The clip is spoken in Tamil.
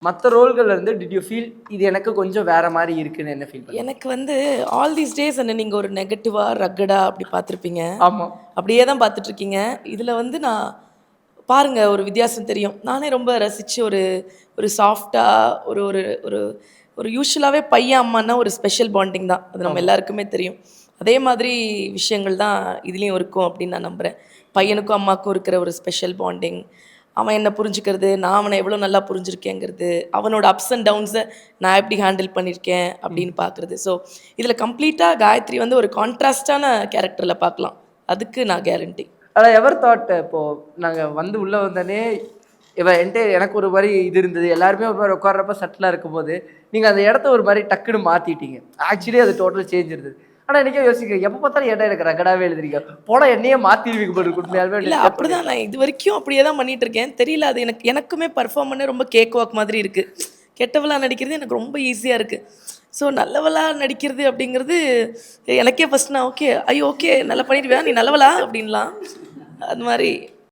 மற்ற ரோல்கள்ல இருந்து டிட் யூ ஃபீல் இது எனக்கு கொஞ்சம் வேற மாதிரி இருக்குன்னு என்ன ஃபீல் பண்ணீங்க? எனக்கு வந்து ஆல் தீஸ் டேஸ் என்ன நீங்கள் ஒரு நெகட்டிவாக ரக்கடாக அப்படி பார்த்துருப்பீங்க. ஆமா. அப்படியே தான் பார்த்துட்ருக்கீங்க. இதில் வந்து நான் பாருங்க ஒரு வித்தியாசம் தெரியும். நானே ரொம்ப ரசித்து ஒரு ஒரு சாஃப்டாக ஒரு ஒரு ஒரு ஒரு யூஷுவலாகவே பையன் அம்மானா ஒரு ஸ்பெஷல் பாண்டிங் தான். அது நம்ம ஆமா. எல்லாருக்குமே தெரியும். அதே மாதிரி விஷயங்கள் தான் இதுலேயும் இருக்கும் அப்படின்னு நான் நம்புகிறேன். பையனுக்கும் அம்மாவுக்கும் இருக்கிற ஒரு ஸ்பெஷல் பாண்டிங், அவன் என்ன புரிஞ்சுக்கிறது, நான் அவனை எவ்வளோ நல்லா புரிஞ்சிருக்கேங்கிறது, அவனோட அப்ஸ் அண்ட் டவுன்ஸை நான் எப்படி ஹேண்டில் பண்ணியிருக்கேன் அப்படின்னு பார்க்குறது. ஸோ இதில் கம்ப்ளீட்டாக காயத்ரி வந்து ஒரு கான்ட்ராஸ்டான கேரக்டரில் பார்க்கலாம். அதுக்கு நான் கேரண்டி. அதான் எவர் தாட் இப்போ நாங்க வந்து உள்ள வந்தோடனே என்கிட்ட எனக்கு ஒரு மாதிரி இது இருந்தது. எல்லாருமே ஒரு மாதிரி உட்கார்றப்ப செட்டிலாக இருக்கும்போது நீங்க அந்த இடத்த ஒரு மாதிரி டக்குன்னு மாத்திட்டீங்க. ஆக்சுவலி அது டோட்டல் சேஞ்ச் இருந்தது. ஆனா எனக்கே யோசிக்கிறேன், எப்போ பார்த்தாலும் ஏன்டா எனக்கு ரகடாவே எழுதுறீங்க, போனா என்னையே மாத்திடுவீங்க போல இருக்கு. உண்மையாலுமே இல்லை டிஸ்டர்ப் அப்படி பண்ணி. தான் நான் இது வரைக்கும் அப்படியே தான் பண்ணிட்டு இருக்கேன். தெரியல அது எனக்குமே பர்ஃபார்ம் பண்ண ரொம்ப கேக் வாக் மாதிரி இருக்குது. கெட்டவளா நடிக்கிறது எனக்கு ரொம்ப ஈஸியாக இருக்குது. ஸோ நல்லவளா நடிக்கிறது அப்படிங்கிறது எனக்கே ஃபஸ்ட் நான் ஓகே ஐயோ ஓகே நல்லா பண்ணிடுவியா நீ நல்லவளா அப்படின்லாம் அது மாதிரி